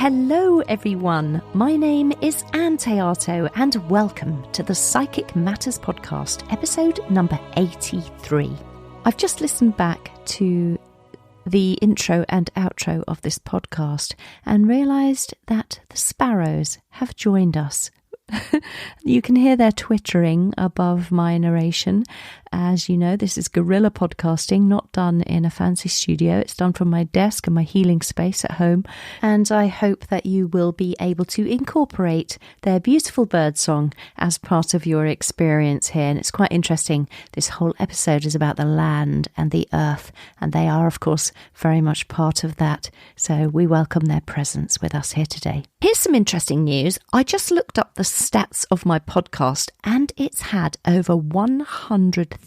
Hello everyone, my name is Anne Teato and welcome to the Psychic Matters podcast, episode number 83. I've just listened back to the intro and outro of this podcast and realised that the sparrows have joined us. You can hear their twittering above my narration. As you know, this is guerrilla podcasting, not done in a fancy studio. It's done from my desk and my healing space at home. And I hope that you will be able to incorporate their beautiful birdsong as part of your experience here. And it's quite interesting. This whole episode is about the land and the earth. And they are, of course, very much part of that. So we welcome their presence with us here today. Here's some interesting news. I just looked up the stats of my podcast and it's had over 100,000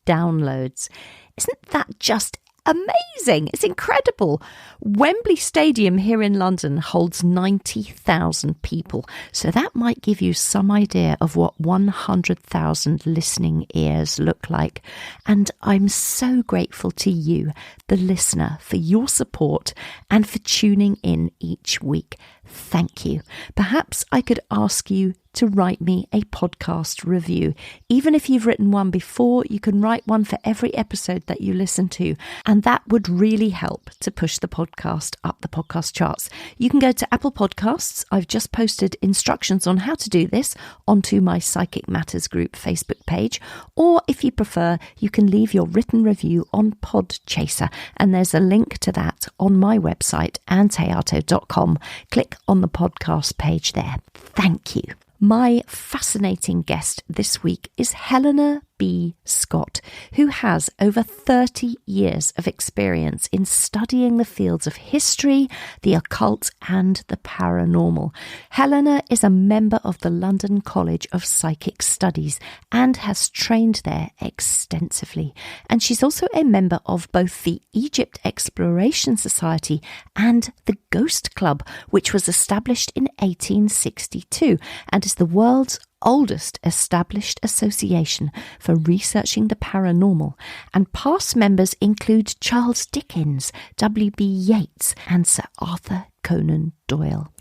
downloads. Isn't that just amazing? It's incredible. Wembley Stadium here in London holds 90,000 people. So that might give you some idea of what 100,000 listening ears look like. And I'm so grateful to you, the listener, for your support and for tuning in each week. Thank you. Perhaps I could ask you to write me a podcast review. Even if you've written one before, you can write one for every episode that you listen to. And that would really help to push the podcast up the podcast charts. You can go to Apple Podcasts. I've just posted instructions on how to do this onto my Psychic Matters group Facebook page. Or if you prefer, you can leave your written review on Podchaser. And there's a link to that on my website, anteato.com. Click on the podcast page there. Thank you. My fascinating guest this week is Helena B. Scott, who has over 30 years of experience in studying the fields of history, the occult and the paranormal. Helena is a member of the London College of Psychic Studies and has trained there extensively. And she's also a member of both the Egypt Exploration Society and the Ghost Club, which was established in 1862 and is the world's oldest established association for researching the paranormal, and past members include Charles Dickens, W.B. Yeats and Sir Arthur Conan Doyle.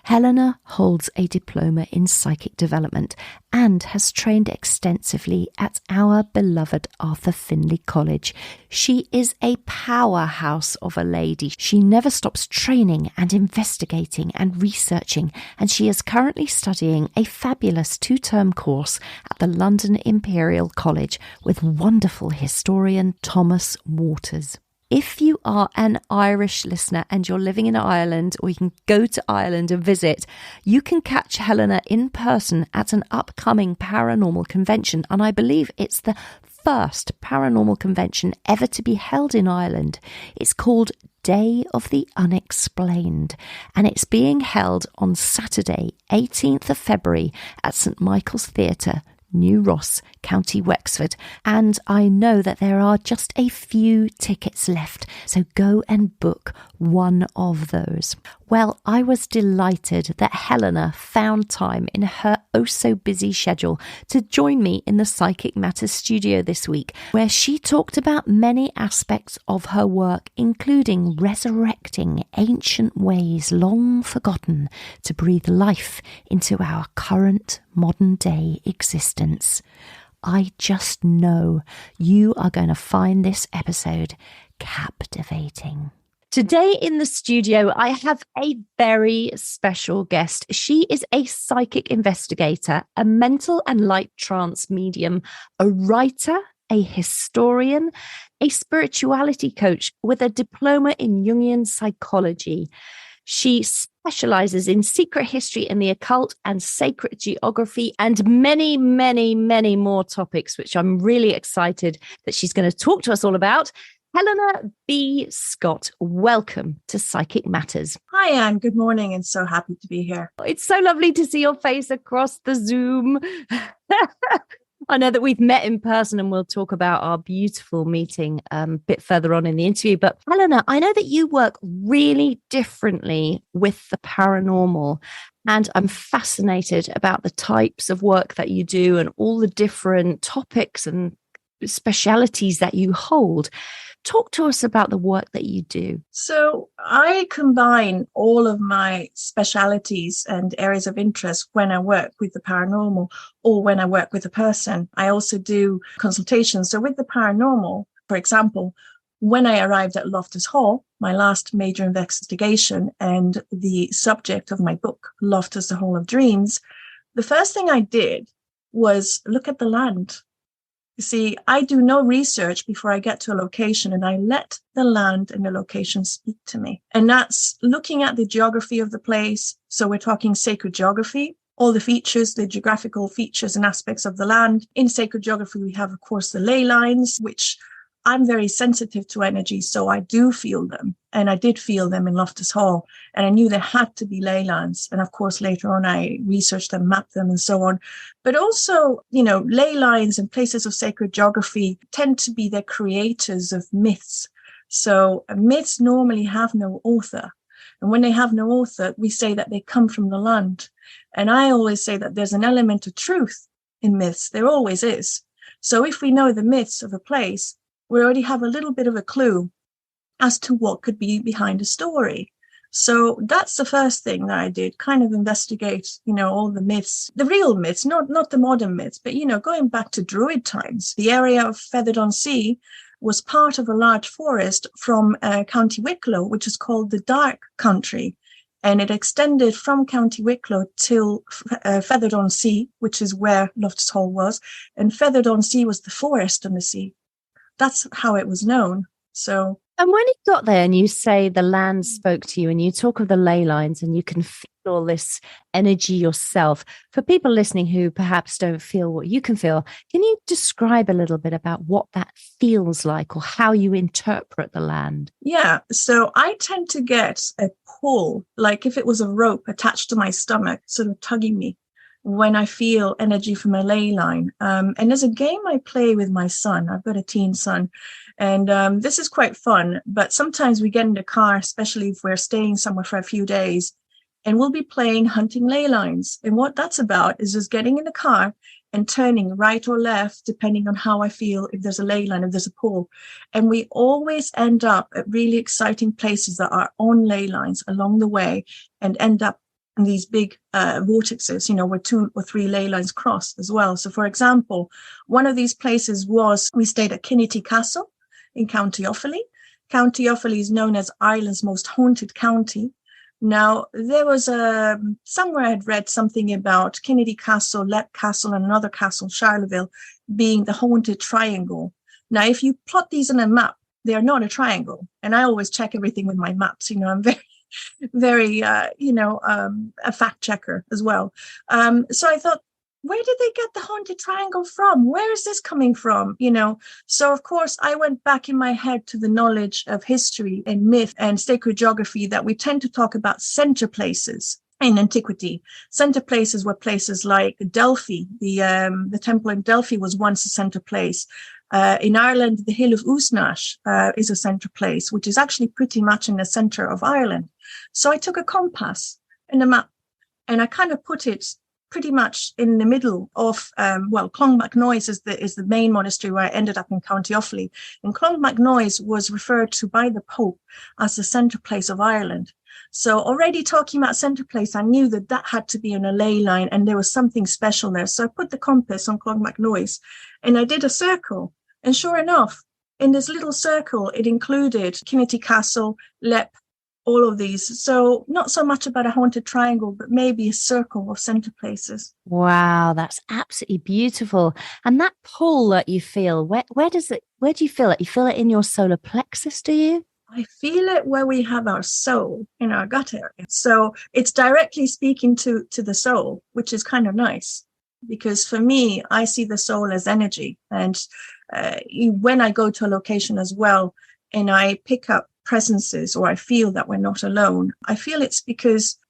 Helena holds a diploma in psychic development and has trained extensively at our beloved Arthur Findlay College. She is a powerhouse of a lady. She never stops training and investigating and researching, and she is currently studying a fabulous 2-term course at the London Imperial College with wonderful historian Thomas Waters. If you are an Irish listener and you're living in Ireland, or you can go to Ireland and visit, you can catch Helena in person at an upcoming paranormal convention. And I believe it's the first paranormal convention ever to be held in Ireland. It's called Day of the Unexplained, and it's being held on Saturday, 18th of February at St Michael's Theatre, New Ross, County Wexford, and I know that there are just a few tickets left, so go and book one of those. Well, I was delighted that Helena found time in her oh-so-busy schedule to join me in the Psychic Matters studio this week, where she talked about many aspects of her work, including resurrecting ancient ways long forgotten to breathe life into our current modern-day existence. I just know you are going to find this episode captivating. Today in the studio, I have a very special guest. She is a psychic investigator, a mental and light trance medium, a writer, a historian, a spirituality coach with a diploma in Jungian psychology. She specialises in secret history and the occult and sacred geography and many, many, many more topics, which I'm really excited that she's going to talk to us all about. Helena B. Scott, welcome to Psychic Matters. Hi, Anne. Good morning, and so happy to be here. It's so lovely to see your face across the Zoom. I know that we've met in person and we'll talk about our beautiful meeting a bit further on in the interview. But Helena, I know that you work really differently with the paranormal, and I'm fascinated about the types of work that you do and all the different topics and specialities that you hold. Talk to us about the work that you do. So I combine all of my specialities and areas of interest when I work with the paranormal or when I work with a person. I also do consultations. So with the paranormal, for example, when I arrived at Loftus Hall, my last major investigation and the subject of my book, Loftus, the Hall of Dreams, the first thing I did was look at the land. You see, I do no research before I get to a location, and I let the land and the location speak to me. And that's looking at the geography of the place. So we're talking sacred geography, all the features, the geographical features and aspects of the land. In sacred geography, we have, of course, the ley lines, which I'm very sensitive to energy, so I do feel them. And I did feel them in Loftus Hall. And I knew there had to be ley lines. And of course, later on, I researched them, mapped them, and so on. But also, ley lines and places of sacred geography tend to be the creators of myths. So myths normally have no author. And when they have no author, we say that they come from the land. And I always say that there's an element of truth in myths. There always is. So if we know the myths of a place, we already have a little bit of a clue as to what could be behind a story. So that's the first thing that I did, kind of investigate, all the myths, the real myths, not the modern myths, but, going back to Druid times. The area of Feathered-on-Sea was part of a large forest from County Wicklow, which is called the Dark Country. And it extended from County Wicklow till Feathered-on-Sea, which is where Loftus Hall was. And Feathered-on-Sea was the forest on the sea. That's how it was known. So, and when you got there and you say the land spoke to you and you talk of the ley lines and you can feel all this energy yourself, for people listening who perhaps don't feel what you can feel, can you describe a little bit about what that feels like or how you interpret the land? Yeah. So I tend to get a pull, like if it was a rope attached to my stomach, sort of tugging me, when I feel energy from a ley line. And there's a game I play with my son. I've got a teen son. And this is quite fun. But sometimes we get in the car, especially if we're staying somewhere for a few days, and we'll be playing hunting ley lines. And what that's about is just getting in the car and turning right or left, depending on how I feel, if there's a ley line, if there's a pull. And we always end up at really exciting places that are on ley lines along the way and end up in these big vortexes, where 2 or 3 ley lines cross as well. So, for example, one of these places we stayed at Kinnity Castle in County Offaly. County Offaly is known as Ireland's most haunted county. Now, there was somewhere I had read something about Kinnity Castle, Lep Castle, and another castle, Charleville, being the haunted triangle. Now, if you plot these on a map, they are not a triangle. And I always check everything with my maps. I'm very a fact checker as well. So I thought, where did they get the haunted triangle from? Where is this coming from? So of course I went back in my head to the knowledge of history and myth and sacred geography that we tend to talk about center places in antiquity. Center places were places like Delphi. The temple in Delphi was once a center place. In Ireland, the hill of Usnash is a center place, which is actually pretty much in the center of Ireland. So I took a compass and a map, and I kind of put it pretty much in the middle of, Clonmacnoise is the main monastery where I ended up in County Offaly. And Clonmacnoise was referred to by the Pope as the center place of Ireland. So already talking about center place, I knew that had to be on a ley line and there was something special there. So I put the compass on Clonmacnoise and I did a circle. And sure enough, in this little circle, it included Kinnity Castle, Lep, all of these. So not so much about a haunted triangle, but maybe a circle of center places. Wow, that's absolutely beautiful. And that pull that you feel, where do you feel it? You feel it in your solar plexus, do you? I feel it where we have our soul, in our gut area. So it's directly speaking to the soul, which is kind of nice. Because for me, I see the soul as energy. And when I go to a location as well, and I pick up presences or I feel that we're not alone, I feel it's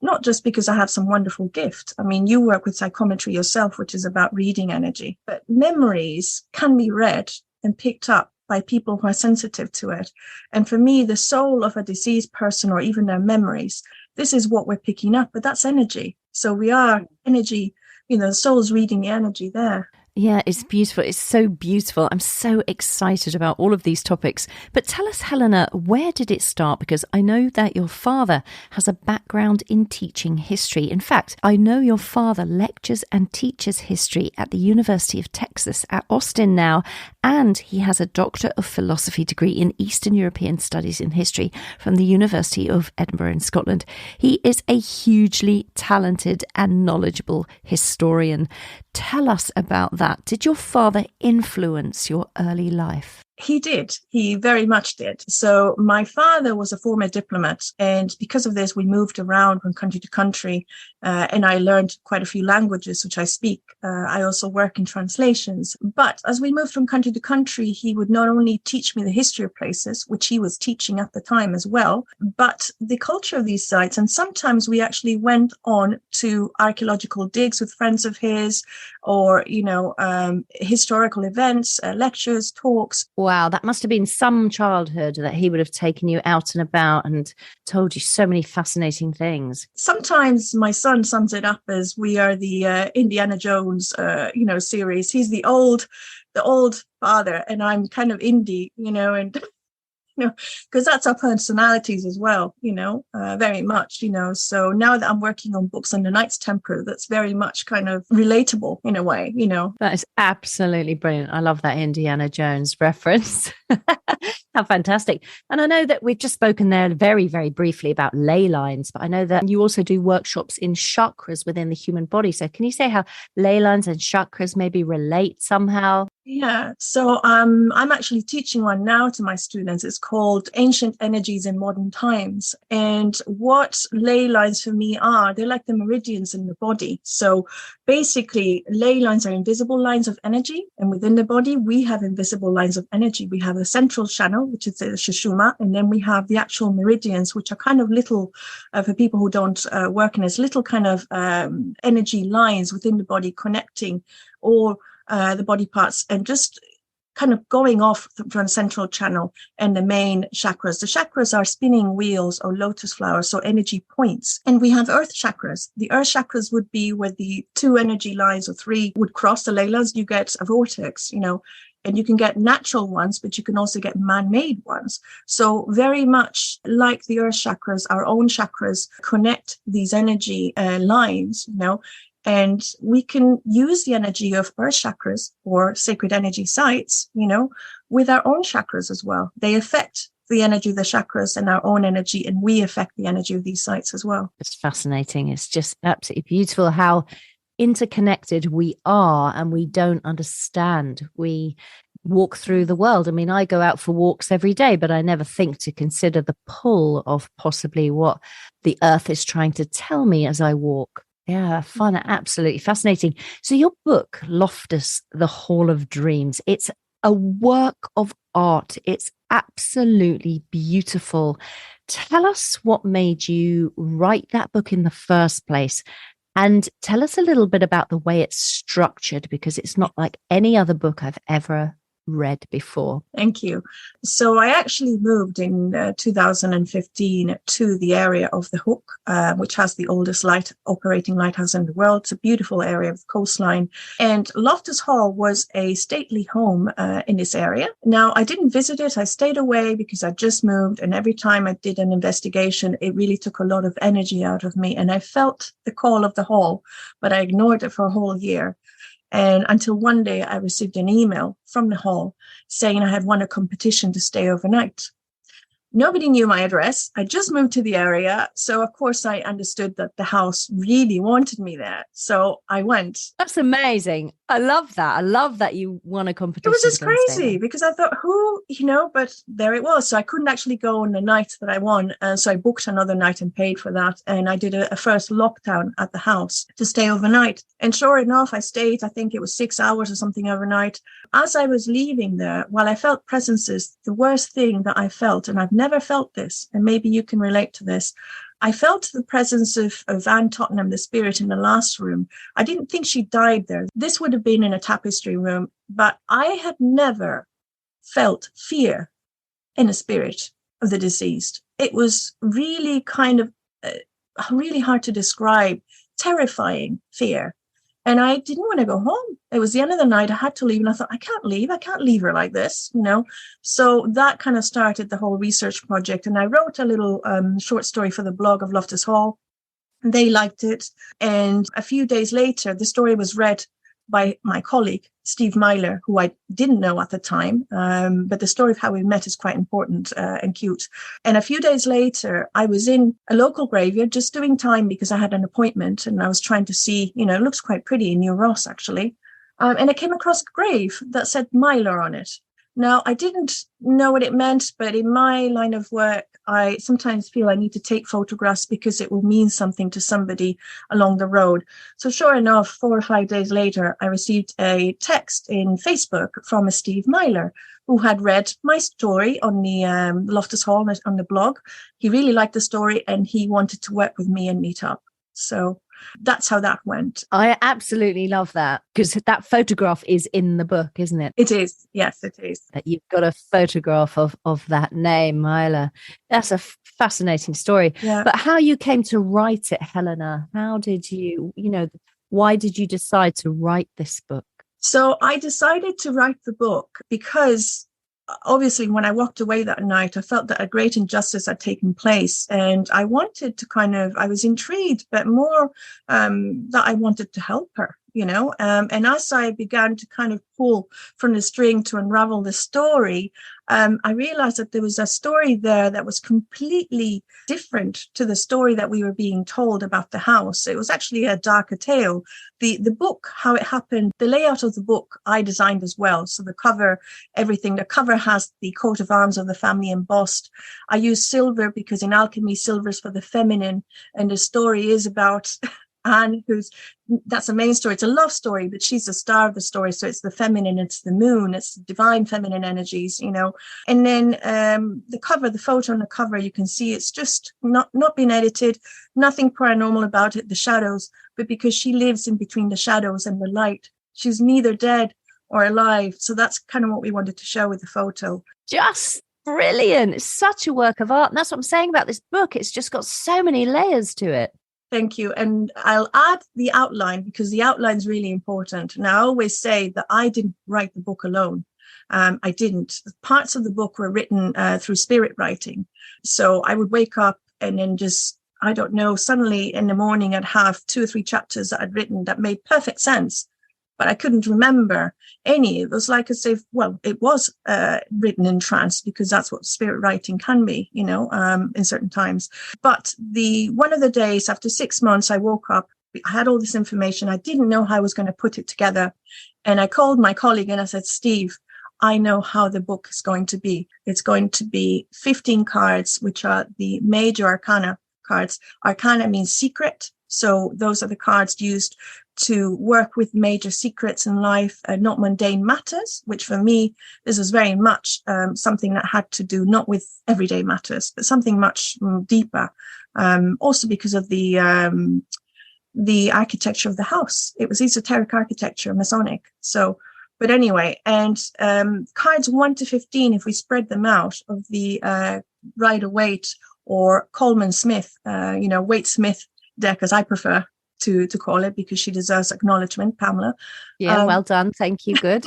not just because I have some wonderful gift. I mean, you work with psychometry yourself, which is about reading energy, but memories can be read and picked up by people who are sensitive to it. And for me, the soul of a deceased person or even their memories, this is what we're picking up, but that's energy. So we are energy, the soul's reading the energy there. Yeah, it's beautiful. It's so beautiful. I'm so excited about all of these topics. But tell us, Helena, where did it start? Because I know that your father has a background in teaching history. In fact, I know your father lectures and teaches history at the University of Texas at Austin now, and he has a Doctor of Philosophy degree in Eastern European Studies in History from the University of Edinburgh in Scotland. He is a hugely talented and knowledgeable historian. Tell us about that. Did your father influence your early life? He did. He very much did. So my father was a former diplomat, and because of this, we moved around from country to country, and I learned quite a few languages, which I speak. I also work in translations. But as we moved from country to country, he would not only teach me the history of places, which he was teaching at the time as well, but the culture of these sites. And sometimes we actually went on to archaeological digs with friends of his, or, historical events, lectures, talks. Wow, that must have been some childhood that he would have taken you out and about and told you so many fascinating things. Sometimes my son sums it up as we are the Indiana Jones, series. He's the old father, and I'm kind of indie, and because that's our personalities as well, very much, So now that I'm working on books on the Knights Templar, that's very much kind of relatable in a way, That is absolutely brilliant. I love that Indiana Jones reference. How fantastic. And I know that we've just spoken there very, very briefly about ley lines, but I know that you also do workshops in chakras within the human body. So can you say how ley lines and chakras maybe relate somehow? Yeah, so I'm actually teaching one now to my students. It's called Ancient Energies in Modern Times. And what ley lines for me are, they're like the meridians in the body. So basically, ley lines are invisible lines of energy. And within the body, we have invisible lines of energy. We have a central channel, which is the Shushuma. And then we have the actual meridians, which are kind of little, for people who don't work in this, little kind of energy lines within the body connecting all the body parts, and just kind of going off from the central channel and the main chakras. The chakras are spinning wheels or lotus flowers, so energy points. And we have earth chakras. The earth chakras would be where the two energy lines or three would cross the ley lines. You get a vortex, and you can get natural ones, but you can also get man-made ones. So very much like the earth chakras, our own chakras connect these energy lines, and we can use the energy of earth chakras or sacred energy sites, with our own chakras as well. They affect the energy of the chakras and our own energy, and we affect the energy of these sites as well. It's fascinating. It's just absolutely beautiful how interconnected we are, and we don't understand. We walk through the world. I mean, I go out for walks every day, but I never think to consider the pull of possibly what the earth is trying to tell me as I walk. Yeah, fun, absolutely fascinating. So your book, Loftus, The Hall of Dreams, it's a work of art. It's absolutely beautiful. Tell us what made you write that book in the first place, and tell us a little bit about the way it's structured, because it's not like any other book I've ever read before. Thank you. So I actually moved in 2015 to the area of the Hook, which has the oldest operating lighthouse in the world. It's a beautiful area of the coastline. And Loftus Hall was a stately home in this area. Now, I didn't visit it. I stayed away because I just moved. And every time I did an investigation, it really took a lot of energy out of me. And I felt the call of the hall, but I ignored it for a whole year. And until one day I received an email from the hall saying I had won a competition to stay overnight. Nobody knew my address. I just moved to the area. So, of course, I understood that the house really wanted me there. So I went. That's amazing. I love that. I love that you won a competition. It was just crazy because I thought, but there it was. So I couldn't actually go on the night that I won. So I booked another night and paid for that. And I did a first lockdown at the house to stay overnight. And sure enough, I stayed, I think it was 6 hours or something overnight. As I was leaving there, while I felt presences, the worst thing that I felt, and I've never felt this, and maybe you can relate to this, I felt the presence of Van Tottenham, the spirit in the last room. I didn't think she died there. This would have been in a tapestry room, but I had never felt fear in a spirit of the deceased. It was really kind of really hard to describe, terrifying fear. And I didn't want to go home. It was the end of the night. I had to leave. And I thought, I can't leave. I can't leave her like this, you know. So that kind of started the whole research project. And I wrote a little short story for the blog of Loftus Hall. They liked it. And a few days later, the story was read by my colleague, Steve Myler, who I didn't know at the time. But the story of how we met is quite important and cute. And a few days later, I was in a local graveyard just doing time because I had an appointment and I was trying to see, you know, it looks quite pretty in New Ross, actually. And I came across a grave that said Myler on it. Now, I didn't know what it meant, but in my line of work, I sometimes feel I need to take photographs because it will mean something to somebody along the road. So sure enough, 4 or 5 days later, I received a text in Facebook from a Steve Myler who had read my story on the Loftus Hall on the blog. He really liked the story and he wanted to work with me and meet up. So that's how that went. I absolutely love that, because that photograph is in the book, isn't it? It is. Yes, it is. That you've got a photograph of that name, Myler. That's a fascinating story. Yeah. But how you came to write it, Helena, how did you, why did you decide to write this book? So I decided to write the book because obviously when I walked away that night, I felt that a great injustice had taken place and I wanted to I was intrigued, but more that I wanted to help her, and as I began to kind of pull from the string to unravel the story, I realized that there was a story there that was completely different to the story that we were being told about the house. It was actually a darker tale. The book, how it happened, the layout of the book, I designed as well. So the cover, everything, the cover has the coat of arms of the family embossed. I used silver because in alchemy, silver is for the feminine. And the story is about Anne, that's the main story. It's a love story, but she's the star of the story. So it's the feminine, it's the moon, it's the divine feminine energies, And then the cover, the photo on the cover, you can see it's just not been edited, nothing paranormal about it, the shadows, but because she lives in between the shadows and the light, she's neither dead or alive. So that's kind of what we wanted to show with the photo. Just brilliant. It's such a work of art. And that's what I'm saying about this book. It's just got so many layers to it. Thank you. And I'll add the outline because the outline is really important. And I always say that I didn't write the book alone. I didn't. Parts of the book were written through spirit writing. So I would wake up and then just, I don't know, suddenly in the morning I'd have 2 or 3 chapters that I'd written that made perfect sense, but I couldn't remember any. It was like as if, it was written in trance because that's what spirit writing can be, in certain times. But one of the days after 6 months, I woke up, I had all this information. I didn't know how I was going to put it together. And I called my colleague and I said, Steve, I know how the book is going to be. It's going to be 15 cards, which are the major arcana cards. Arcana means secret. So those are the cards used to work with major secrets in life, not mundane matters, which for me, this was very much something that had to do not with everyday matters, but something much deeper. Also because of the architecture of the house. It was esoteric architecture, Masonic. So, but anyway, and cards 1 to 15, if we spread them out of the Rider-Waite or Coleman-Smith, Waite-Smith deck, as I prefer to call it, because she deserves acknowledgement, Pamela. Yeah, well done. Thank you. Good.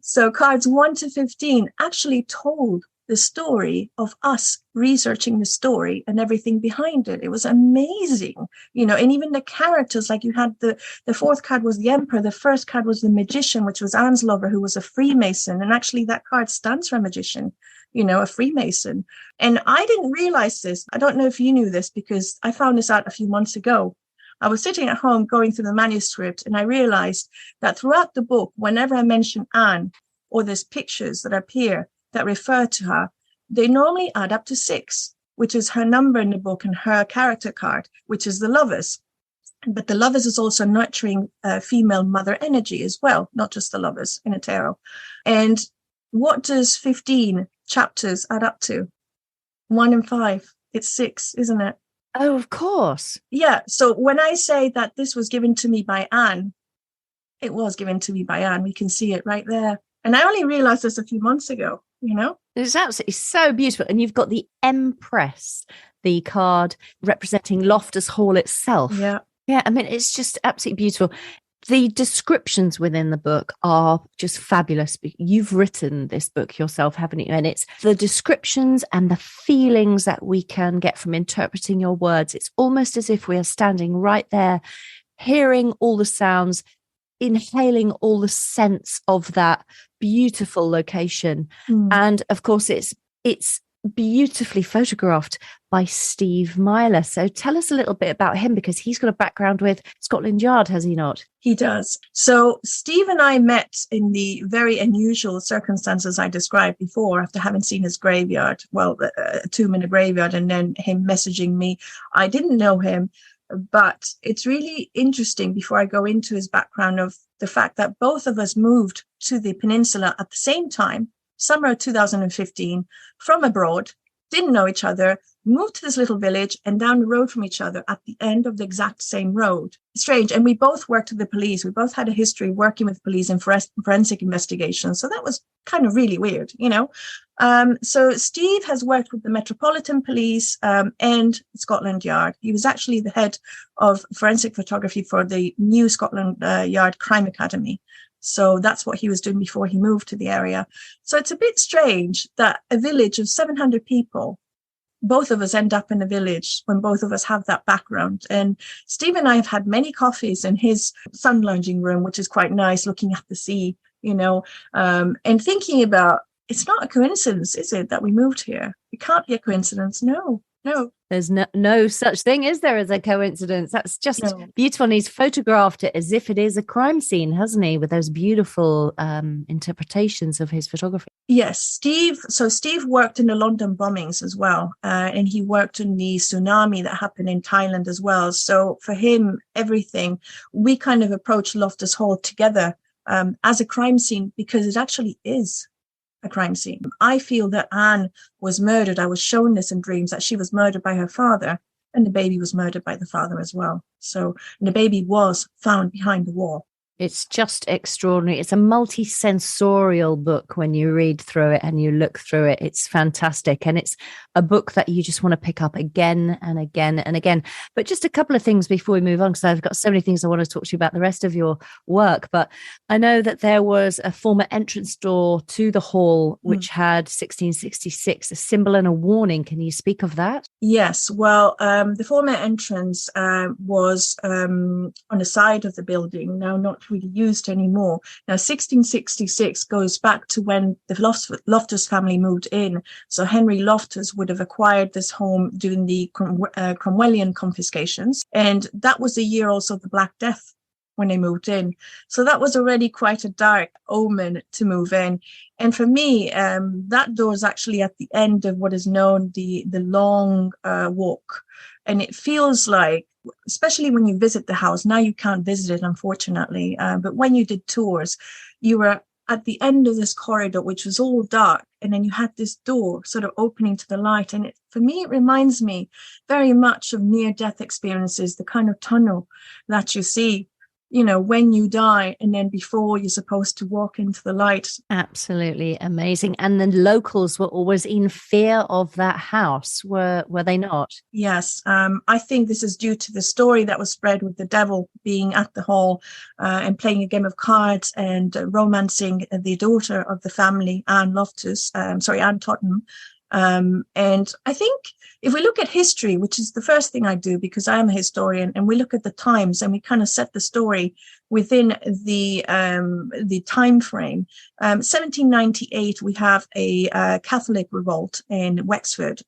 So cards 1 to 15 actually told the story of us researching the story and everything behind it. It was amazing, and even the characters, like you had the 4th card was the Emperor, the 1st card was the Magician, which was Anne's lover, who was a Freemason. And actually that card stands for a magician, a Freemason. And I didn't realize this. I don't know if you knew this because I found this out a few months ago. I was sitting at home going through the manuscript and I realized that throughout the book, whenever I mention Anne or there's pictures that appear that refer to her, they normally add up to 6, which is her number in the book, and her character card, which is the Lovers. But the Lovers is also nurturing female mother energy as well, not just the Lovers in a tarot. And what does 15 chapters add up to? 1 and 5. It's 6, isn't it? Oh, of course. Yeah. So when I say that this was given to me by Anne, it was given to me by Anne. We can see it right there. And I only realized this a few months ago, It's absolutely so beautiful. And you've got the Empress, the card representing Loftus Hall itself. Yeah. Yeah, I mean, it's just absolutely beautiful. The descriptions within the book are just fabulous. You've written this book yourself, haven't you? And it's the descriptions and the feelings that we can get from interpreting your words. It's almost as if we are standing right there, hearing all the sounds, inhaling all the scents of that beautiful location. And of course, it's beautifully photographed by Steve Myler. So tell us a little bit about him, because he's got a background with Scotland Yard, has he not? He does. So Steve and I met in the very unusual circumstances I described before, after having seen his graveyard, a tomb in a graveyard, and then him messaging me. I didn't know him, but it's really interesting, before I go into his background, of the fact that both of us moved to the peninsula at the same time, summer 2015, from abroad, didn't know each other, moved to this little village and down the road from each other at the end of the exact same road. Strange. And we both worked with the police. We both had a history working with police in forensic investigations. So that was kind of really weird, you know. So Steve has worked with the Metropolitan Police and Scotland Yard. He was actually the head of forensic photography for the new Scotland Yard Crime Academy. So that's what he was doing before he moved to the area. So it's a bit strange that a village of 700 people, both of us end up in a village when both of us have that background. And Steve and I have had many coffees in his sun lounging room, which is quite nice, looking at the sea, you know, and thinking about, it's not a coincidence, is it, that we moved here? It can't be a coincidence. No. There's no such thing, is there, as a coincidence? That's just beautiful. And he's photographed it as if it is a crime scene, hasn't he, with those beautiful interpretations of his photography? Yes, Steve worked in the London bombings as well, and he worked in the tsunami that happened in Thailand as well. So for him, everything, we kind of approached Loftus Hall together as a crime scene, because it actually is a crime scene. I feel that Anne was murdered. I was shown this in dreams, that she was murdered by her father, and the baby was murdered by the father as well. So the baby was found behind the wall. It's just extraordinary. It's a multi-sensorial book when you read through it and you look through it. It's fantastic. And it's a book that you just want to pick up again and again and again. But just a couple of things before we move on, because I've got so many things I want to talk to you about the rest of your work. But I know that there was a former entrance door to the hall, which had 1666, a symbol and a warning. Can you speak of that? Yes. Well, the former entrance was on the side of the building, now not really used anymore. Now, 1666 goes back to when the Loftus family moved in. So Henry Loftus would have acquired this home during the Cromwellian confiscations. And that was the year also of the Black Death when they moved in. So that was already quite a dark omen to move in. And for me, that door is actually at the end of what is known the long walk. And it feels like, especially when you visit the house, now you can't visit it, unfortunately, but when you did tours, you were at the end of this corridor, which was all dark, and then you had this door sort of opening to the light. And for me, it reminds me very much of near-death experiences, the kind of tunnel that you see, you know, when you die, and then before you're supposed to walk into the light. Absolutely amazing. And the locals were always in fear of that house, were they not? Yes. I think this is due to the story that was spread with the devil being at the hall and playing a game of cards and romancing the daughter of the family, Anne Tottenham. And I think if we look at history, which is the first thing I do because I am a historian, and we look at the times and we kind of set the story within the time frame. 1798, we have a Catholic revolt in Wexford.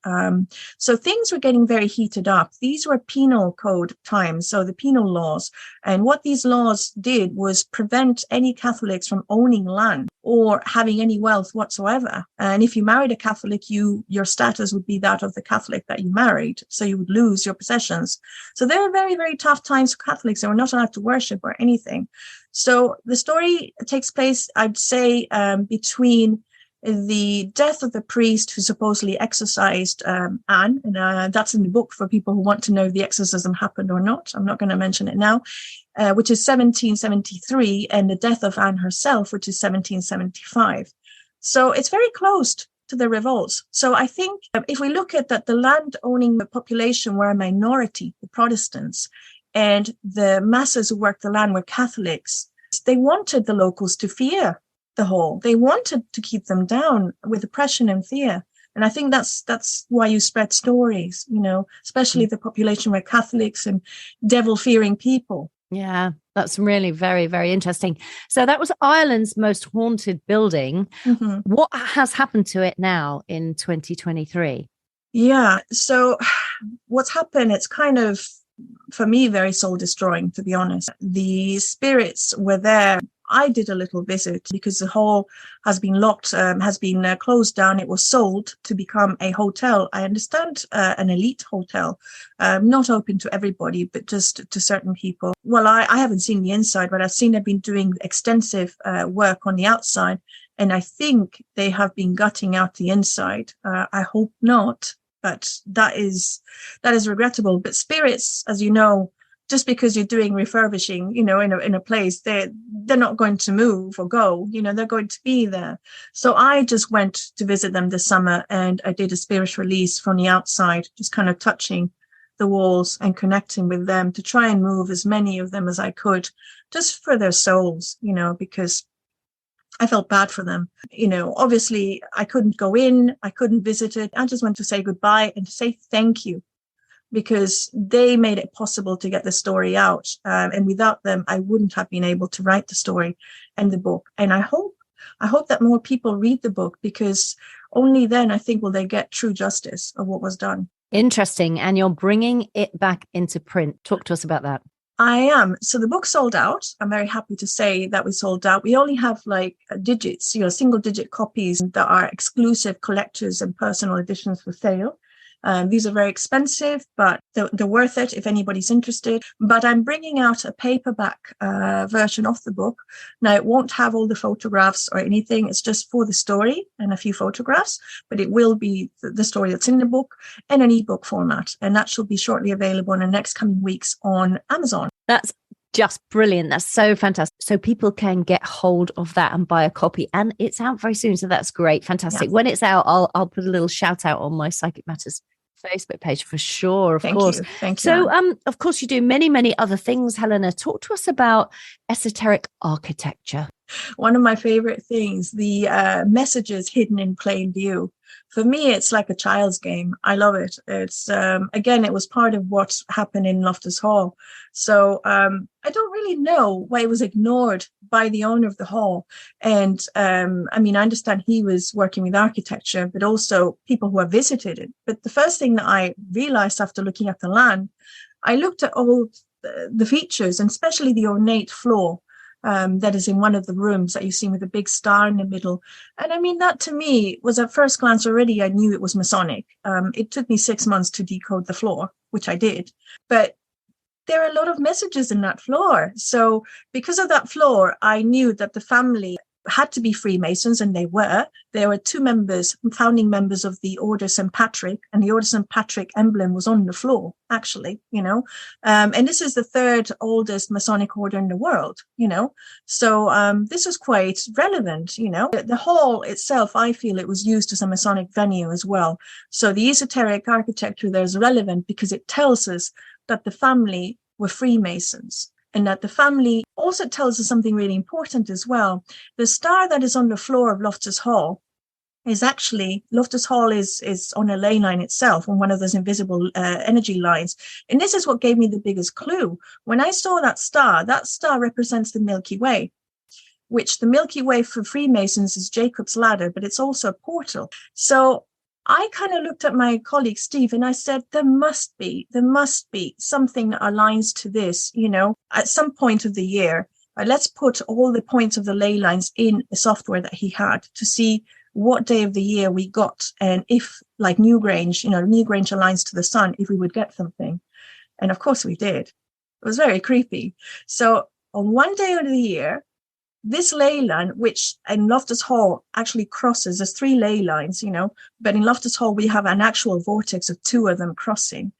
So things were getting very heated up. These were penal code times, so the penal laws. And what these laws did was prevent any Catholics from owning land or having any wealth whatsoever. And if you married a Catholic, your status would be that of the Catholic that you married. So you would lose your possessions. So they were very, very tough times for Catholics. They were not allowed to worship or anything. So the story takes place, I'd say, between the death of the priest who supposedly exorcised Anne, and that's in the book for people who want to know if the exorcism happened or not. I'm not going to mention it now, which is 1773, and the death of Anne herself, which is 1775. So it's very close to the revolts. So I think if we look at that, the land owning population were a minority, the Protestants. And the masses who worked the land were Catholics. They wanted the locals to fear the Hall. They wanted to keep them down with oppression and fear. And I think that's why you spread stories, especially if the population were Catholics and devil-fearing people. Yeah, that's really very, very interesting. So that was Ireland's most haunted building. Mm-hmm. What has happened to it now in 2023? Yeah, so what's happened, it's kind of, for me, very soul-destroying, to be honest. The spirits were there. I did a little visit because the hall has been locked, has been closed down. It was sold to become a hotel. I understand an elite hotel, not open to everybody, but just to certain people. Well, I haven't seen the inside, but I've seen they've been doing extensive work on the outside. And I think they have been gutting out the inside. I hope not, but that is regrettable. But spirits, as you know, just because you're doing refurbishing, in a place, they're not going to move or go, they're going to be there. So I just went to visit them this summer, and I did a spirit release from the outside, just kind of touching the walls and connecting with them to try and move as many of them as I could, just for their souls, because I felt bad for them. Obviously I couldn't go in, I couldn't visit it. I just went to say goodbye and to say thank you, because they made it possible to get the story out. And without them, I wouldn't have been able to write the story and the book. And I hope that more people read the book, because only then, I think, will they get true justice of what was done. Interesting. And you're bringing it back into print. Talk to us about that. I am. So the book sold out. I'm very happy to say that we sold out. We only have digits, single digit copies that are exclusive collectors and personal editions for sale. These are very expensive, but they're worth it if anybody's interested. But I'm bringing out a paperback version of the book. Now, it won't have all the photographs or anything. It's just for the story and a few photographs, but it will be the story that's in the book in an ebook format. And that shall be shortly available in the next coming weeks on Amazon. That's just brilliant. That's so fantastic. So people can get hold of that and buy a copy, and it's out very soon. So that's great. Fantastic. Yeah. When it's out, I'll put a little shout out on my Psychic Matters Facebook page for sure. Of course. Thank you. So, of course, you do many, many other things, Helena. Talk to us about esoteric architecture. One of my favorite things, the messages hidden in plain view. For me, it's like a child's game. I love it. It's, again, it was part of what happened in Loftus Hall. So I don't really know why it was ignored by the owner of the hall. And I understand he was working with architecture, but also people who have visited it. But the first thing that I realized after looking at the land, I looked at all the features, and especially the ornate floor. That is in one of the rooms that you see with a big star in the middle. And that to me was, at first glance already, I knew it was Masonic. It took me 6 months to decode the floor, which I did. But there are a lot of messages in that floor. So because of that floor, I knew that the family had to be Freemasons, and they were. There were 2 founding members of the Order St. Patrick, and the Order St. Patrick emblem was on the floor, actually, and this is the 3rd oldest Masonic order in the world, so this is quite relevant, The hall itself, I feel it was used as a Masonic venue as well. So the esoteric architecture there is relevant because it tells us that the family were Freemasons. And that the family also tells us something really important as well. The star that is on the floor of Loftus Hall is actually, Loftus Hall is on a ley line itself, on one of those invisible energy lines. And this is what gave me the biggest clue. When I saw that star represents the Milky Way, which the Milky Way for Freemasons is Jacob's ladder, but it's also a portal. So I kind of looked at my colleague Steve, and I said, there must be something that aligns to this, at some point of the year. Let's put all the points of the ley lines in a software that he had to see what day of the year we got, and if, like Newgrange, Newgrange aligns to the sun, if we would get something. And of course we did. It was very creepy. So on one day of the year, this ley line, which in Loftus Hall actually crosses, there's 3 ley lines, but in Loftus Hall, we have an actual vortex of 2 of them crossing,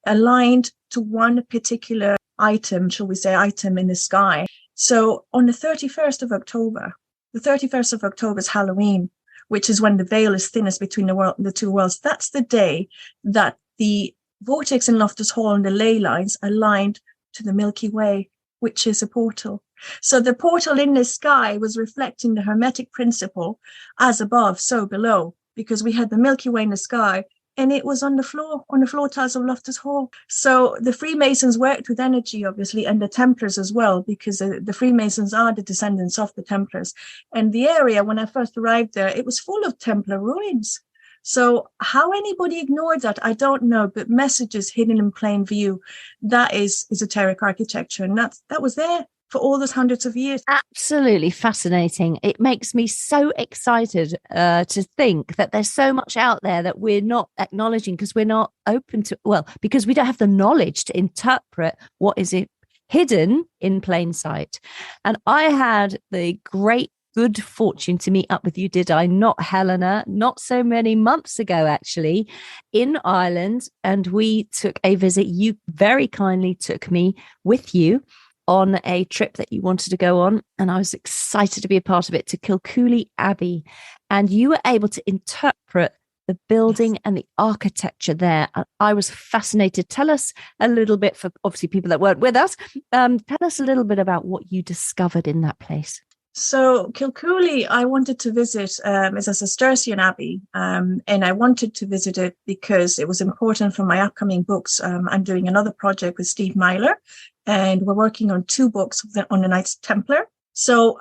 aligned to one particular item in the sky. So on the 31st of October, is Halloween, which is when the veil is thinnest between the 2 worlds. That's the day that the vortex in Loftus Hall and the ley lines aligned to the Milky Way, which is a portal. So the portal in the sky was reflecting the Hermetic principle, as above, so below, because we had the Milky Way in the sky, and it was on the floor tiles of Loftus Hall. So the Freemasons worked with energy, obviously, and the Templars as well, because the Freemasons are the descendants of the Templars. And the area, when I first arrived there, it was full of Templar ruins. So how anybody ignored that, I don't know, but messages hidden in plain view, that is esoteric architecture. And that was there for all those hundreds of years. Absolutely fascinating. It makes me so excited to think that there's so much out there that we're not acknowledging because we're not open to, well, because we don't have the knowledge to interpret what is hidden in plain sight. And I had the great good fortune to meet up with you, did I not, Helena? Not so many months ago, actually, in Ireland. And we took a visit. You very kindly took me with you on a trip that you wanted to go on. And I was excited to be a part of it, to Kilcooley Abbey. And you were able to interpret the building and the architecture there. I was fascinated. Tell us a little bit, for obviously people that weren't with us, tell us a little bit about what you discovered in that place. So Kilcooley, I wanted to visit is a Cistercian abbey, and I wanted to visit it because it was important for my upcoming books. I'm doing another project with Steve Myler, and we're working on 2 books on the Knights Templar. So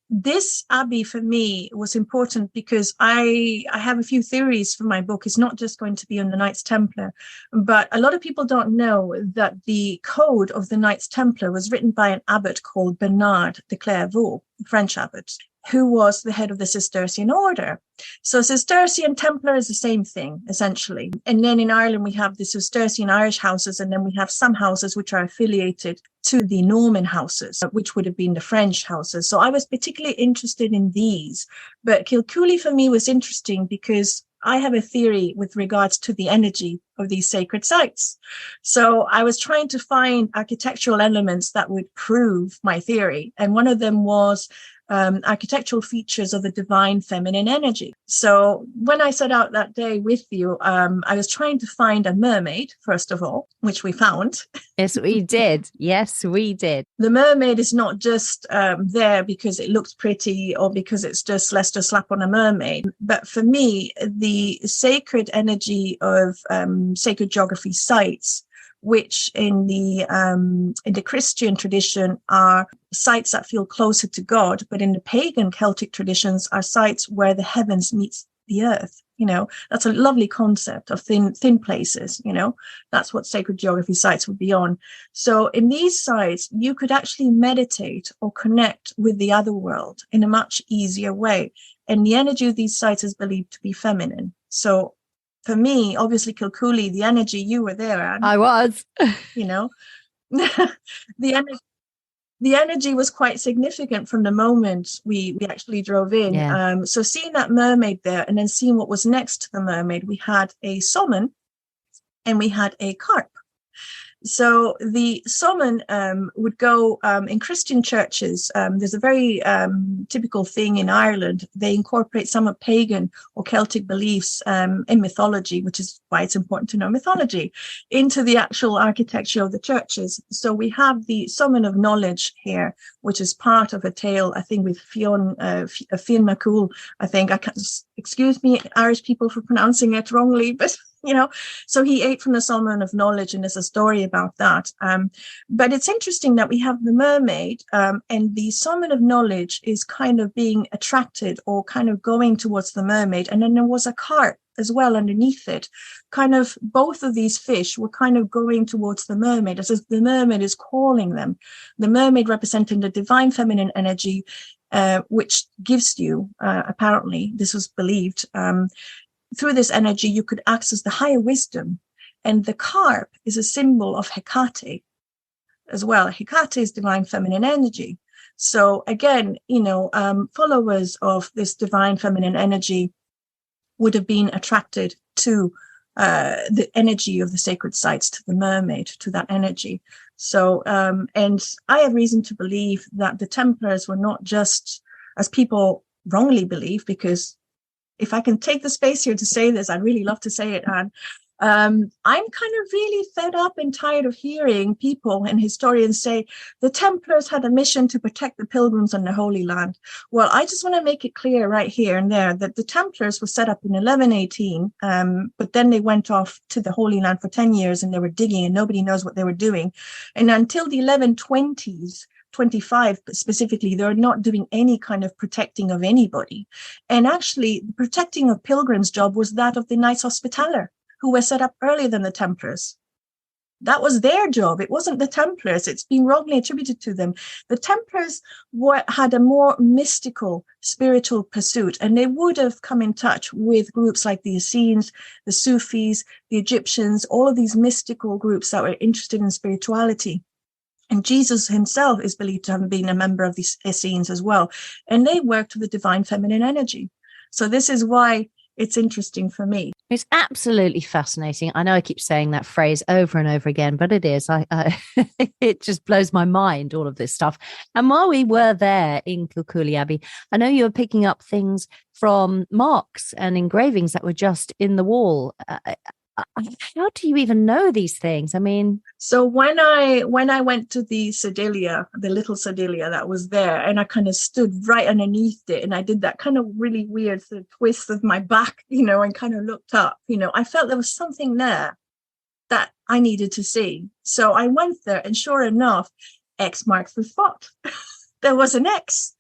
this abbey for me was important because I have a few theories for my book. It's not just going to be on the Knights Templar, but a lot of people don't know that the code of the Knights Templar was written by an abbot called Bernard de Clairvaux, a French abbot, who was the head of the Cistercian order. So Cistercian Templar is the same thing, essentially. And then in Ireland, we have the Cistercian Irish houses, and then we have some houses which are affiliated to the Norman houses, which would have been the French houses. So I was particularly interested in these. But Kilcooley for me was interesting because I have a theory with regards to the energy of these sacred sites. So I was trying to find architectural elements that would prove my theory. And one of them was architectural features of the divine feminine energy. So when I set out that day with you, I was trying to find a mermaid, first of all, which we found. Yes, we did. Yes, we did. The mermaid is not just there because it looks pretty or because it's just, let's just slap on a mermaid. But for me, the sacred energy of sacred geography sites, which in the Christian tradition are sites that feel closer to God, but in the pagan Celtic traditions are sites where the heavens meets the earth. You know, that's a lovely concept of thin places. You know, that's what sacred geography sites would be on. So in these sites, you could actually meditate or connect with the other world in a much easier way. And the energy of these sites is believed to be feminine. So for me, obviously, Kilcooley, the energy, you were there, Anne. I was. You know, the energy was quite significant from the moment we actually drove in. Yeah. So seeing that mermaid there and then seeing what was next to the mermaid, we had a salmon and we had a carp. So the salmon would go in Christian churches. There's a very typical thing in Ireland. They incorporate some of pagan or Celtic beliefs in mythology, which is why it's important to know mythology, into the actual architecture of the churches. So we have the salmon of knowledge here, which is part of a tale, I think, with Fionn McCool. I think I can't, excuse me, Irish people, for pronouncing it wrongly, but you know, so he ate from the salmon of knowledge, and there's a story about that. But it's interesting that we have the mermaid, and the salmon of knowledge is kind of being attracted or kind of going towards the mermaid. And then there was a carp as well underneath it. Kind of both of these fish were kind of going towards the mermaid, as if the mermaid is calling them. The mermaid representing the divine feminine energy, which gives you, apparently, this was believed, through this energy, you could access the higher wisdom. And the carp is a symbol of Hecate as well. Hecate is divine feminine energy. So again, you know, followers of this divine feminine energy would have been attracted to the energy of the sacred sites, to the mermaid, to that energy. So, and I have reason to believe that the Templars were not just, as people wrongly believe, because if I can take the space here to say this, I'd really love to say it, Anne. I'm kind of really fed up and tired of hearing people and historians say the Templars had a mission to protect the pilgrims on the Holy Land. Well, I just want to make it clear right here and there that the Templars were set up in 1118, but then they went off to the Holy Land for 10 years and they were digging and nobody knows what they were doing. And until the 1120s, 25 specifically, they're not doing any kind of protecting of anybody. And actually, the protecting of pilgrims' job was that of the Knights Hospitaller, who were set up earlier than the Templars. That was their job. It wasn't the Templars. It's been wrongly attributed to them. The Templars had a more mystical, spiritual pursuit, and they would have come in touch with groups like the Essenes, the Sufis, the Egyptians, all of these mystical groups that were interested in spirituality. And Jesus himself is believed to have been a member of the Essenes as well. And they worked with the divine feminine energy. So this is why it's interesting for me. It's absolutely fascinating. I know I keep saying that phrase over and over again, but it is. It just blows my mind, all of this stuff. And while we were there in Kilcooley Abbey, I know you were picking up things from marks and engravings that were just in the wall. How do you even know these things? I mean, so when I went to the sedilia, the little sedilia that was there, and I kind of stood right underneath it, and I did that kind of really weird sort of twist of my back, and kind of looked up, I felt there was something there that I needed to see. So I went there, and sure enough, X marks the spot. There was an X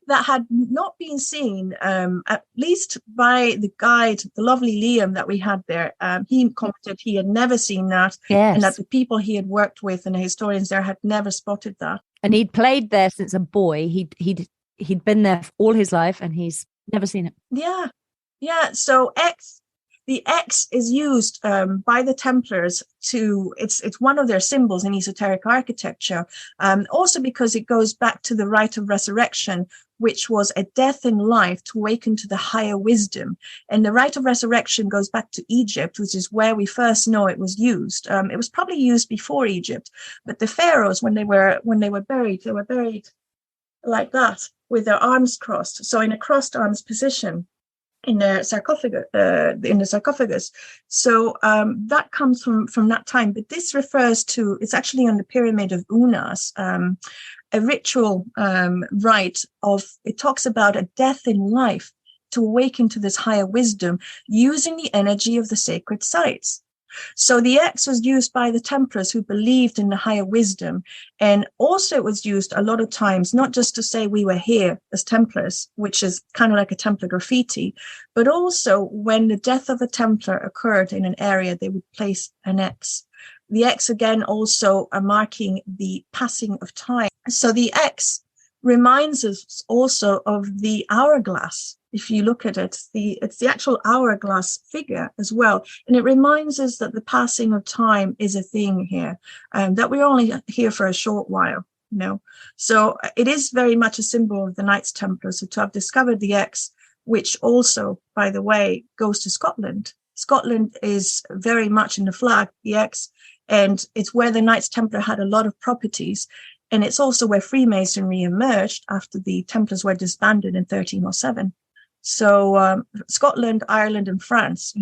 that had not been seen, at least by the guide, the lovely Liam that we had there. He commented he had never seen that, yes. And that the people he had worked with and the historians there had never spotted that. And he'd played there since a boy. He'd been there all his life, and he's never seen it. Yeah. So the X is used by the Templars it's one of their symbols in esoteric architecture, also because it goes back to the rite of resurrection, which was a death in life to awaken to the higher wisdom. And the rite of resurrection goes back to Egypt, which is where we first know it was used. It was probably used before Egypt, but the pharaohs, when they were buried, they were buried like that with their arms crossed. So in a crossed arms position, in the sarcophagus. So that comes from that time. But this refers to, it's actually on the pyramid of Unas, a ritual rite of, it talks about a death in life to awaken to this higher wisdom using the energy of the sacred sites. So the X was used by the Templars who believed in the higher wisdom. And also it was used a lot of times, not just to say we were here as Templars, which is kind of like a Templar graffiti, but also when the death of a Templar occurred in an area, they would place an X. The X again also marking the passing of time. So the X reminds us also of the hourglass. If you look at it, it's the actual hourglass figure as well. And it reminds us that the passing of time is a thing here, that we're only here for a short while, So it is very much a symbol of the Knights Templars. So to have discovered the X, which also, by the way, goes to Scotland. Scotland is very much in the flag, the X, and it's where the Knights Templar had a lot of properties. And it's also where Freemasonry emerged after the Templars were disbanded in 1307. So Scotland, Ireland, and France,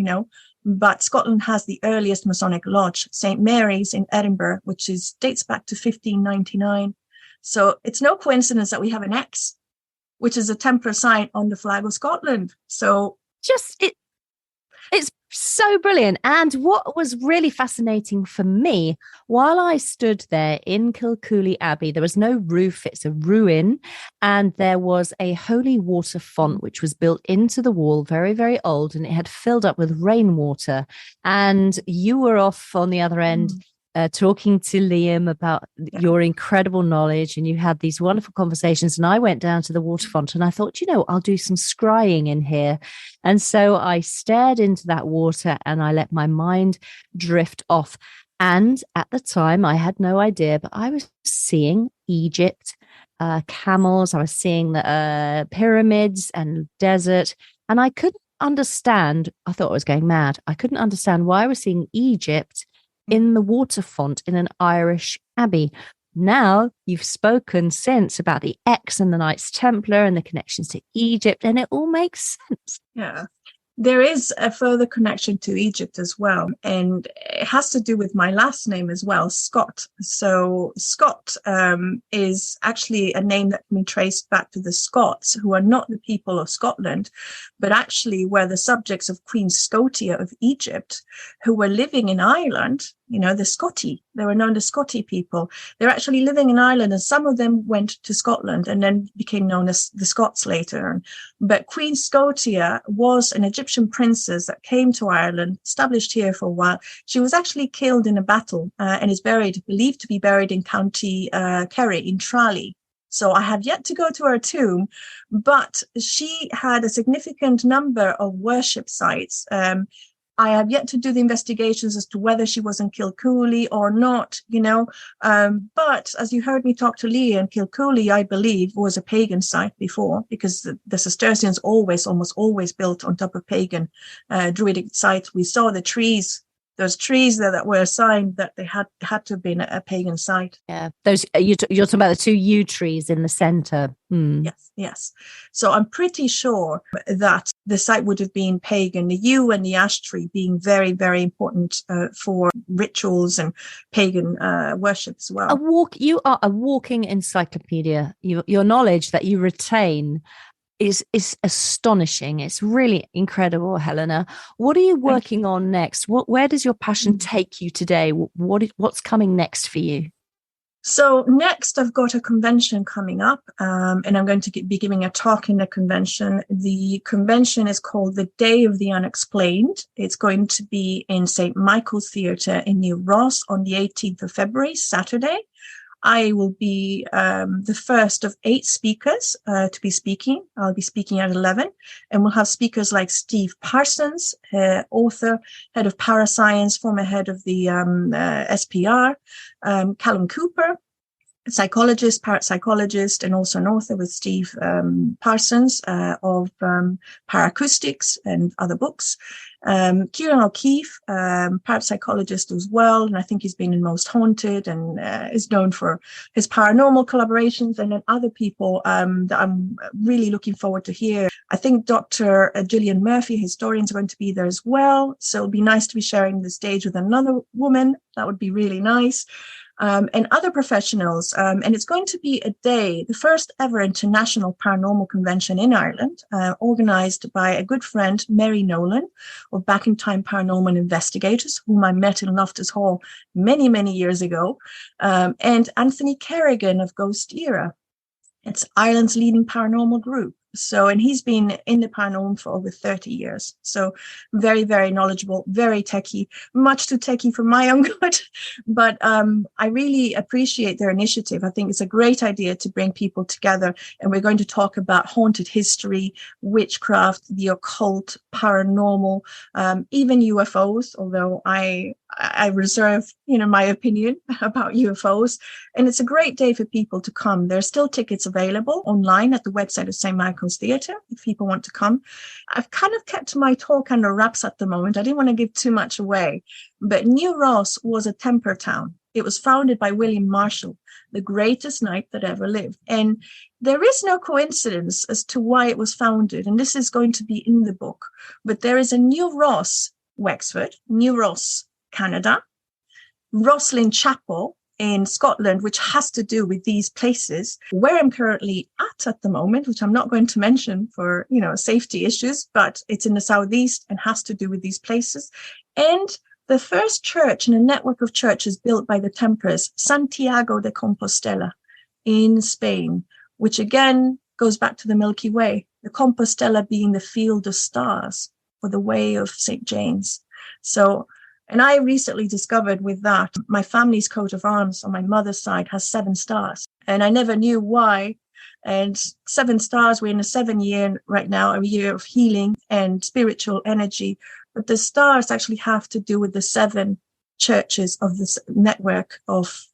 but Scotland has the earliest Masonic lodge, St. Mary's in Edinburgh, which dates back to 1599. So it's no coincidence that we have an X, which is a Templar sign on the flag of Scotland. So it's so brilliant. And what was really fascinating for me, while I stood there in Kilcooley Abbey, there was no roof, it's a ruin, and there was a holy water font which was built into the wall, very, very old, and it had filled up with rainwater. And you were off on the other end talking to Liam about your incredible knowledge, and you had these wonderful conversations. And I went down to the water font and I thought, I'll do some scrying in here. And so I stared into that water and I let my mind drift off. And at the time, I had no idea, but I was seeing Egypt, camels. I was seeing the pyramids and desert. And I couldn't understand. I thought I was going mad. I couldn't understand why I was seeing Egypt in the water font in an Irish abbey. Now you've spoken since about the X and the Knights Templar and the connections to Egypt, and it all makes sense. Yeah. There is a further connection to Egypt as well, and it has to do with my last name as well, Scott. So Scott is actually a name that can be traced back to the Scots, who are not the people of Scotland, but actually were the subjects of Queen Scotia of Egypt, who were living in Ireland. You know, the Scoti, they were known as Scoti people. They're actually living in Ireland, and some of them went to Scotland and then became known as the Scots later. But Queen Scotia was an Egyptian princess that came to Ireland, established here for a while. She was actually killed in a battle and is believed to be buried in County Kerry in Tralee. So I have yet to go to her tomb, but she had a significant number of worship sites. I have yet to do the investigations as to whether she was in Kilcooley or not, you know. But as you heard me talk to Leah, Kilcooley, I believe, was a pagan site before, because the Cistercians almost always built on top of pagan druidic sites. We saw the trees. Those trees there that were assigned that they had to have been a pagan site. Yeah, those you're talking about the two yew trees in the centre. Yes. So I'm pretty sure that the site would have been pagan. The yew and the ash tree being very, very important for rituals and pagan worship as well. You are a walking encyclopedia. Your knowledge that you retain is astonishing. It's really incredible, Helena. What are you working on next? Where does your passion take you today? What's coming next for you? So next, I've got a convention coming up, and I'm going to be giving a talk in the convention. The convention is called the Day of the Unexplained. It's going to be in St. Michael's Theatre in New Ross on the 18th of February, Saturday. I will be the first of 8 speakers to be speaking. I'll be speaking at 11, and we'll have speakers like Steve Parsons, author, head of parascience, former head of the SPR, Callum Cooper, psychologist, parapsychologist, and also an author with Steve Parsons of Paracoustics and other books. Kieran O'Keefe, parapsychologist as well, and I think he's been in Most Haunted and is known for his paranormal collaborations, and then other people that I'm really looking forward to hear. I think Dr. Gillian Murphy, historians, are going to be there as well, so it'll be nice to be sharing the stage with another woman. That would be really nice. And other professionals. And it's going to be a day, the first ever international paranormal convention in Ireland, organized by a good friend, Mary Nolan of Back in Time Paranormal Investigators, whom I met in Loftus Hall many, many years ago, and Anthony Kerrigan of Ghost Era. It's Ireland's leading paranormal group. So, and he's been in the paranormal for over 30 years. So very, very knowledgeable, very techie, much too techie for my own good. But I really appreciate their initiative. I think it's a great idea to bring people together. And we're going to talk about haunted history, witchcraft, the occult, paranormal, even UFOs, although I reserve, my opinion about UFOs. And it's a great day for people to come. There are still tickets available online at the website of St. Michael's Theatre if people want to come. I've kind of kept my talk under wraps at the moment. I didn't want to give too much away. But New Ross was a Templar town. It was founded by William Marshall, the greatest knight that ever lived. And there is no coincidence as to why it was founded. And this is going to be in the book. But there is a New Ross, Wexford, New Ross, Canada, Roslin Chapel in Scotland, which has to do with these places. Where I'm currently at the moment, which I'm not going to mention for, safety issues, but it's in the southeast and has to do with these places. And the first church in a network of churches built by the Templars, Santiago de Compostela in Spain, which again goes back to the Milky Way, the Compostela being the field of stars or the way of St. James. So, and I recently discovered with that, my family's coat of arms on my mother's side has 7 stars. And I never knew why. And 7 stars, we're in a 7-year right now, a year of healing and spiritual energy. But the stars actually have to do with the 7 churches of this network of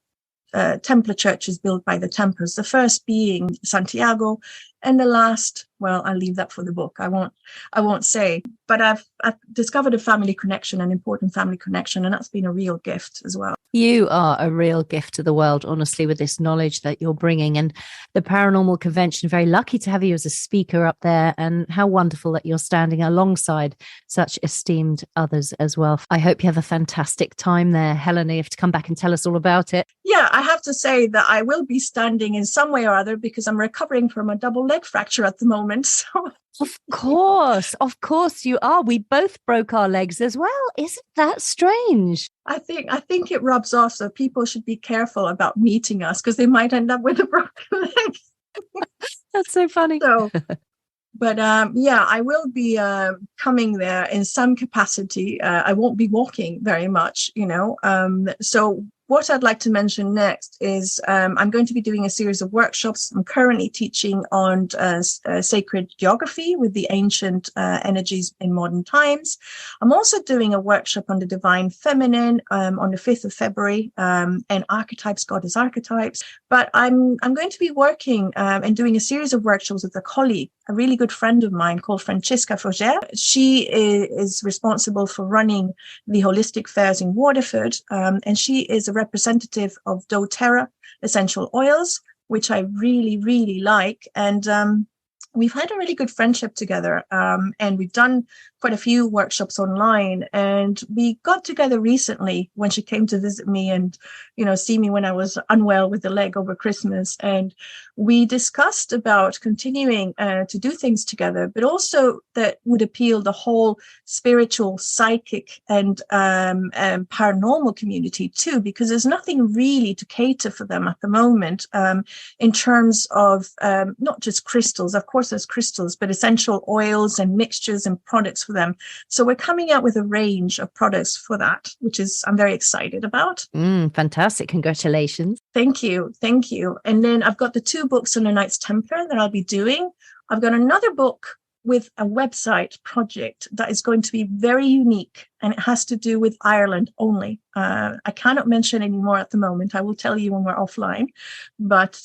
Templar churches built by the Templars. The first being Santiago, And the last, well, I'll leave that for the book. I won't say, but I've discovered a family connection, an important family connection, and that's been a real gift as well. You are a real gift to the world, honestly, with this knowledge that you're bringing. And the Paranormal Convention, very lucky to have you as a speaker up there. And how wonderful that you're standing alongside such esteemed others as well. I hope you have a fantastic time there, Helena. You have to come back and tell us all about it. Yeah, I have to say that I will be standing in some way or other because I'm recovering from a double leg fracture at the moment. So. Of course you are. We both broke our legs as well. Isn't that strange? I think it rubs off, so people should be careful about meeting us because they might end up with a broken leg. That's so funny. But yeah, I will be coming there in some capacity. I won't be walking very much, So what I'd like to mention next is I'm going to be doing a series of workshops. I'm currently teaching on sacred geography with the ancient energies in modern times. I'm also doing a workshop on the divine feminine on the 5th of February and archetypes, goddess archetypes. But I'm going to be working and doing a series of workshops with a colleague, a really good friend of mine called Francesca Foger. She is responsible for running the holistic fairs in Waterford, and she is a representative of doTERRA essential oils, which I really, really like. And we've had a really good friendship together, and we've done quite a few workshops online. And we got together recently when she came to visit me and, see me when I was unwell with the leg over Christmas. And we discussed about continuing to do things together, but also that would appeal the whole spiritual, psychic, and paranormal community too, because there's nothing really to cater for them at the moment in terms of not just crystals. Of course, there's crystals, but essential oils and mixtures and products for them. So we're coming out with a range of products for that, which is I'm very excited about. Fantastic. Congratulations. Thank you. Thank you. And then I've got the 2 books on the Knights Templar that I'll be doing. I've got another book with a website project that is going to be very unique, and it has to do with Ireland only. I cannot mention any more at the moment. I will tell you when we're offline, but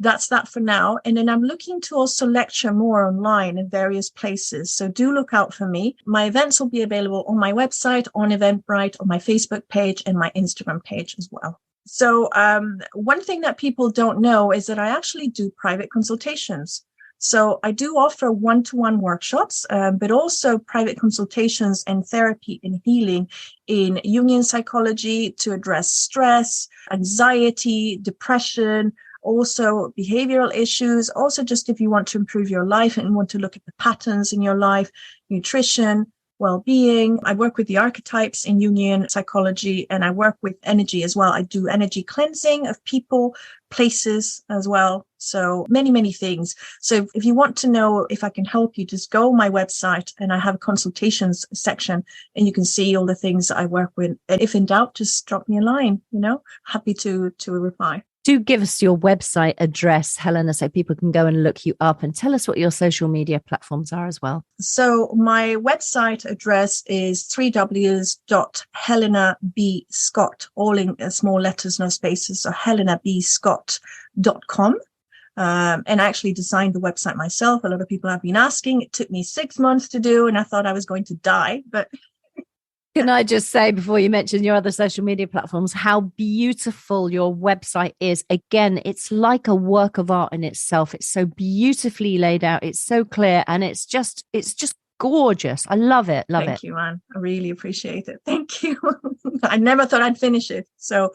that's that for now. And then I'm looking to also lecture more online in various places. So do look out for me. My events will be available on my website, on Eventbrite, on my Facebook page, and my Instagram page as well. So one thing that people don't know is that I actually do private consultations. So I do offer one-to-one workshops, but also private consultations and therapy and healing in Jungian psychology to address stress, anxiety, depression, also behavioral issues, also just if you want to improve your life and want to look at the patterns in your life, nutrition, well-being. I work with the archetypes in Jungian psychology, and I work with energy as well. I do energy cleansing of people, places as well. So many, many things. So if you want to know if I can help you, just go on my website and I have a consultations section and you can see all the things that I work with. And if in doubt, just drop me a line, happy to reply. Do give us your website address, Helena, so people can go and look you up, and tell us what your social media platforms are as well. So my website address is www.helenabscott, all in small letters, no spaces, so helenabscott.com. And I actually designed the website myself. A lot of people have been asking. It took me 6 months to do, and I thought I was going to die, but... Can I just say, before you mention your other social media platforms, how beautiful your website is. Again, it's like a work of art in itself. It's so beautifully laid out. It's so clear, and it's just gorgeous. I love it. Thank you, Anne. I really appreciate it. Thank you. I never thought I'd finish it. So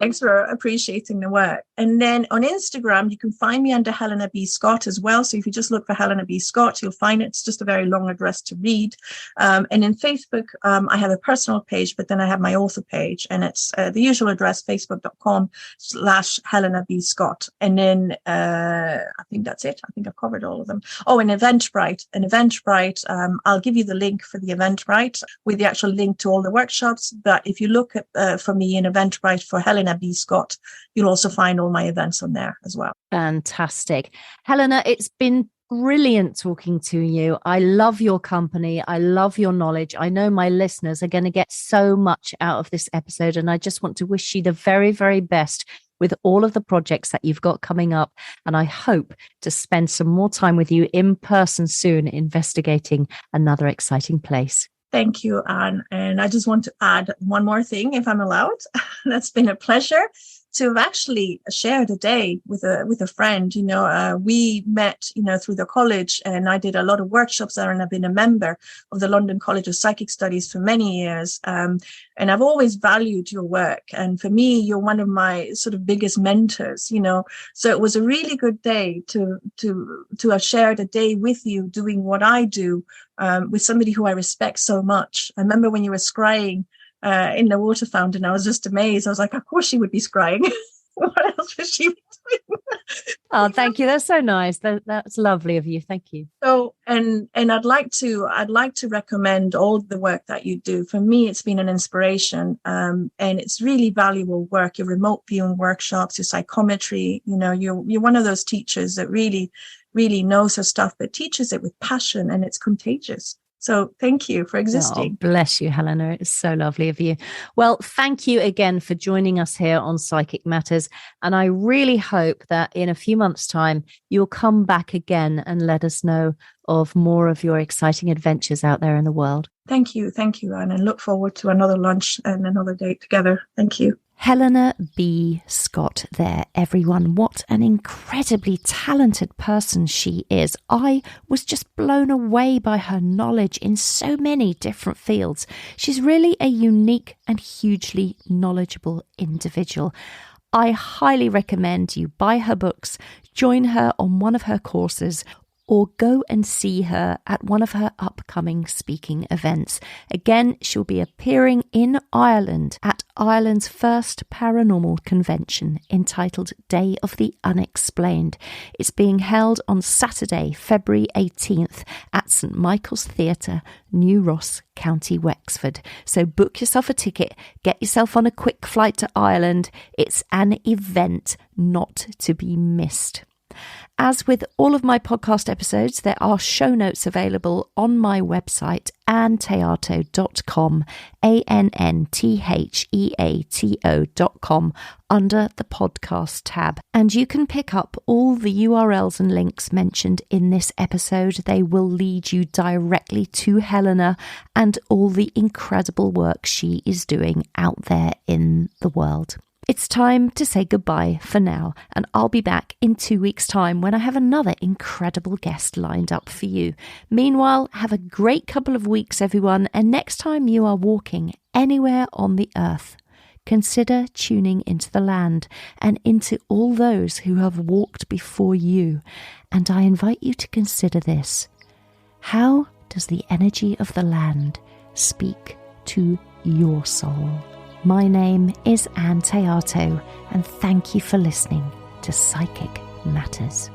thanks for appreciating the work. And then on Instagram, you can find me under Helena B. Scott as well. So if you just look for Helena B. Scott, you'll find it. It's just a very long address to read. And in Facebook, I have a personal page, but then I have my author page, and it's the usual address, facebook.com/Helena B. Scott. And then I think that's it. I think I've covered all of them. Oh, and Eventbrite. I'll give you the link for the Eventbrite with the actual link to all the workshops. But if you look at for me in Eventbrite for Helena B. Scott, you'll also find all my events on there as well. Fantastic. Helena, it's been brilliant talking to you. I love your company. I love your knowledge. I know my listeners are going to get so much out of this episode, and I just want to wish you the very, very best with all of the projects that you've got coming up. And I hope to spend some more time with you in person soon, investigating another exciting place. Thank you, Anne. And I just want to add one more thing, if I'm allowed. That's been a pleasure to have actually shared a day with a friend. We met, through the college, and I did a lot of workshops there, and I've been a member of the London College of Psychic Studies for many years. And I've always valued your work. And for me, you're one of my sort of biggest mentors, So it was a really good day to have shared a day with you doing what I do, with somebody who I respect so much. I remember when you were scrying in the water fountain, I was just amazed. I was like, of course she would be scrying. What else would she be doing? Oh, thank you. That's so nice. That's lovely of you. Thank you. So, and I'd like to recommend all the work that you do. For me, it's been an inspiration, and it's really valuable work. Your remote viewing workshops, your psychometry. You're one of those teachers that really knows her stuff, but teaches it with passion, and it's contagious. So thank you for existing. Oh, bless you, Helena. It's so lovely of you. Well, thank you again for joining us here on Psychic Matters. And I really hope that in a few months' time, you'll come back again and let us know of more of your exciting adventures out there in the world. Thank you, Anne, and look forward to another lunch and another date together. Thank you. Helena B. Scott there, everyone. What an incredibly talented person she is. I was just blown away by her knowledge in so many different fields. She's really a unique and hugely knowledgeable individual. I highly recommend you buy her books, join her on one of her courses, or go and see her at one of her upcoming speaking events. Again, she'll be appearing in Ireland at Ireland's first paranormal convention entitled Day of the Unexplained. It's being held on Saturday, February 18th at St Michael's Theatre, New Ross, County Wexford. So book yourself a ticket, get yourself on a quick flight to Ireland. It's an event not to be missed. As with all of my podcast episodes, there are show notes available on my website, antheato.com, ANNTHEATO.com, under the podcast tab. And you can pick up all the URLs and links mentioned in this episode. They will lead you directly to Helena and all the incredible work she is doing out there in the world. It's time to say goodbye for now, and I'll be back in 2 weeks' time when I have another incredible guest lined up for you. Meanwhile, have a great couple of weeks, everyone, and next time you are walking anywhere on the earth, consider tuning into the land and into all those who have walked before you. And I invite you to consider this. How does the energy of the land speak to your soul? My name is Anne Theato, and thank you for listening to Psychic Matters.